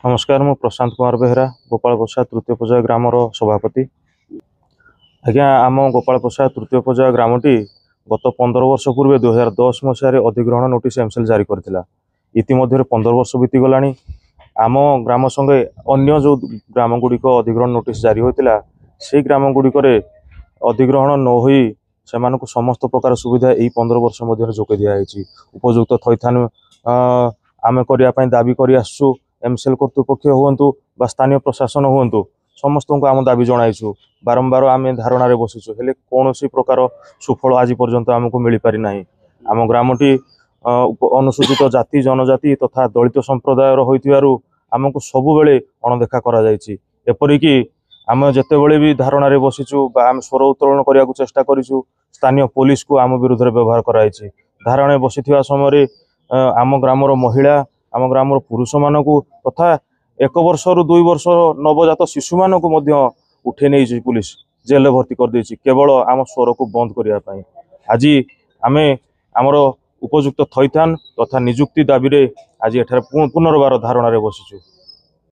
नमस्कार मु प्रशांत कुमार बेहरा गोपाल प्रसाद तृतीय पर्याय ग्रामर सभापति। आज्ञा आम गोपाल प्रसाद तृतीय पर्याय ग्रामटी गत 15 वर्ष पूर्व 2010 मसीह अधिग्रहण नोटिस एमसीएल जारी करथिला। इतिमध्य 15 वर्ष बीतीगला। आम ग्राम संगे अन्य जो ग्राम गुड़िक अधिग्रहण नोटिस जारी होता से ग्राम गुड़िक अधिग्रहण न होई सेमानकु समस्त प्रकार सुविधा यही 15 वर्ष मध्य जोगे दिखाई। उपयुक्त थैथान आम करने दाबी कर आसु एमसीएल कर्तृपक्ष हूँ बा स्थानीय प्रशासन हूँ समस्त को आम दाबी जनाइछु। बारंबार आम धारणा बसीचु हेले कौन सी प्रकार सुफल आज पर्यंत आमको मिल पारि ना। आम ग्रामटी अनुसूचित जाति जनजाति तथा दलित संप्रदायर होइथिबारु आमको सबुबेले अणदेखा करा जायछि। एपरिकी आम जेतेबेले भी धारणा बसीचु बा आम स्वर उत्तोलन करने को चेष्टा करिछु स्थानीय पुलिस को आम विरुद्ध व्यवहार कराइछि। धारणा बसीथिबा समय आम ग्रामर महिला आम ग्रामर पुरुष मानक तथा 1 वर्ष रु 2 वर्ष नवजात शिशु मानक उठे नहीं पुलिस जेल भर्ती कर देछि केवल आम स्वर को बंद करने। आज आमे आमर उपयुक्त थैथान तथा निजुक्ति दाबी रे आज एठार पुनर्बार धारणा बसीचु।